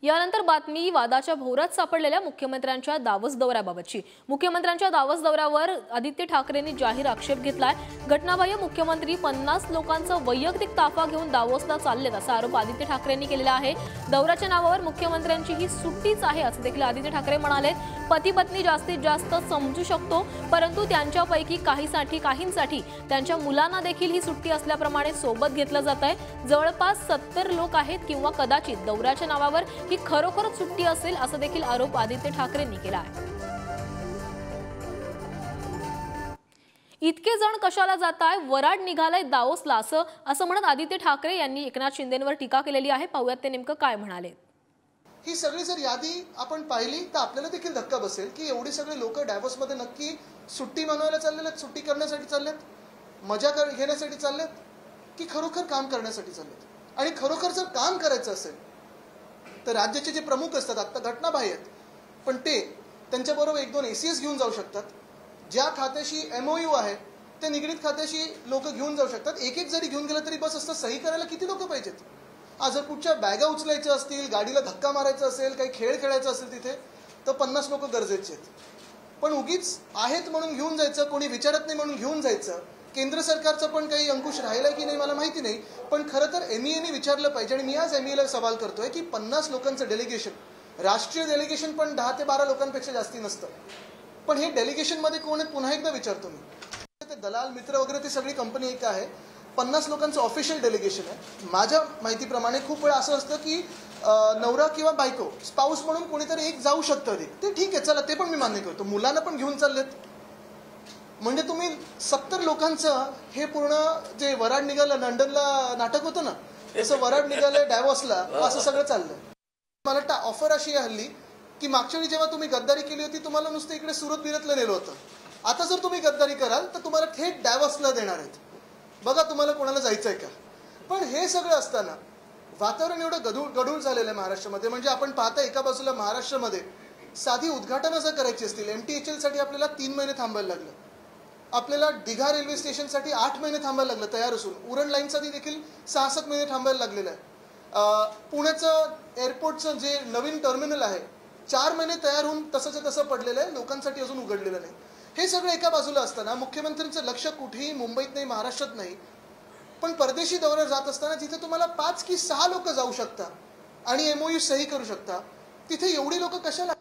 यानंतर बातमी वादाच्या भोवऱ्यात सापडलेल्या मुख्यमंत्र्यांच्या दावोस दौऱ्याबाबतची। मुख्यमंत्र्यांच्या दावोस दौऱ्यावर आदित्य ठाकरेंनी जाहीर आक्षेप घेतलाय। घटनाबाह्य मुख्यमंत्री 50 लोकांचा वैयक्तिक ताफा घेऊन दावोसला चाललेत असा आरोप आदित्य ठाकरेंनी केलेला आहे। दौऱ्याच्या नावावर मुख्यमंत्र्यांची ही सुट्टीच आहे असं देखील आदित्य ठाकरे म्हणाले। पती पत्नी जास्तीत जास्त समजू शकतो, परंतु त्यांच्यापैकी काहींसाठी त्यांच्या मुलांना देखील ही सुट्टी असल्याप्रमाणे सोबत घेतलं जातंय। जवळपास 70 लोक आहेत किंवा कदाचित दौऱ्याच्या नावावर ही खरोखरच सुट्टी असेल असा देखील आरोप आदित्य ठाकरेंनी केला आहे। इतके जण कशाला जाताय, वराड निघालाय दावोसला असं म्हणत आदित्य ठाकरे यांनी एकनाथ शिंदेंवर टीका केलेली आहे। पाहूयात ते नेमकं काय म्हणाले। ही सगळी जर यादी आपण पाहिली तर आपल्याला देखील धक्का बसेल की एवढी सगळी लोक डॅव्होसमध्ये नक्की सुट्टी मनवायला चाललेत, सुट्टी करण्यासाठी चाललेत, मजा घेण्यासाठी चाललेत की खरोखर काम करण्यासाठी चाललेत। आणि खरोखर जर काम करायचं असेल तर राज्याचे जे प्रमुख असतात, आता घटनाबाह्य आहेत पण ते त्यांच्याबरोबर 1-2 ACS घेऊन जाऊ शकतात। ज्या खात्याशी MOU आहे ते निगडीत खात्याशी लोक घेऊन जाऊ शकतात। एक जरी घेऊन गेलं तरी बस असतं। सही करायला किती लोक पाहिजेत? जर कुठच्या बॅगा उचलायच्या असतील, गाडीला धक्का मारायचा असेल, काही खेळ खेळायचा असेल तिथे तर 50 लोक गरजेचे आहेत। पण उगीच आहेत म्हणून घेऊन जायचं, कोणी विचारत नाही म्हणून घेऊन जायचं। केंद्र सरकारचं पण काही अंकुश राहिलाय की नाही मला माहिती नाही, पण खरं तर MEAने विचारलं पाहिजे। आणि मी आज MEAला सवाल करतोय की 50 लोकांचं डेलिगेशन, राष्ट्रीय डेलिगेशन पण 10 ते 12 लोकांपेक्षा जास्ती नसतं, पण हे डेलिगेशन मध्ये कोण आहे पुन्हा एकदा विचारतो मी। ते दलाल मित्र वगैरे ती सगळी कंपनी एक आहे। 50 लोकांचं ऑफिशियल डेलिगेशन आहे। माझ्या माहितीप्रमाणे खूप वेळा असं असतं की नवरा किंवा बायको, स्पाऊस म्हणून कोणीतरी एक जाऊ शकतं। ते ठीक आहे, चला ते पण मी मान्य करतो। मुलांना पण घेऊन चाललेत म्हणजे तुम्ही 70 लोकांचं हे पूर्ण जे वराड निघालं, लंडनला नाटक होतं ना तसं वराड निघालंय डॅव्होसला, असं सगळं चाललंय। मला वाटतं ऑफर अशी आहे हल्ली की मागच्या वेळी जेव्हा तुम्ही गद्दारी केली होती तुम्हाला नुसतं इकडे सुरत बिरतला नेलं होतं। आता जर तुम्ही गद्दारी कराल तर तुम्हाला थेट डॅव्होसला देणार आहेत। बघा तुम्हाला कोणाला जायचंय का। पण हे सगळं असताना वातावरण एवढं गढूळ झालेलं आहे महाराष्ट्रामध्ये। म्हणजे आपण पाहता एका बाजूला महाराष्ट्रामध्ये साधी उद्घाटनं जर करायची असतील MTHL साठी आपल्याला 3 महिने थांबायला लागलं, आपल्याला दिघा रेल्वे स्टेशनसाठी 8 महिने थांबायला लागलं तयार असून, उरण लाईनसाठी देखील 6-7 महिने थांबायला लागलेलं आहे। पुण्याचं एअरपोर्टचं जे नवीन टर्मिनल आहे 4 महिने तयार होऊन तसंच तसं पडलेलं आहे, लोकांसाठी अजून उघडलेलं नाही। हे सगळं एका बाजूला असताना मुख्यमंत्र्यांचं लक्ष कुठेही मुंबईत नाही, महाराष्ट्रात नाही, पण परदेशी दौऱ्यावर जात असताना जिथे तुम्हाला 5 की 6 लोक जाऊ शकता आणि MOU सही करू शकता तिथे एवढी लोक कशाला?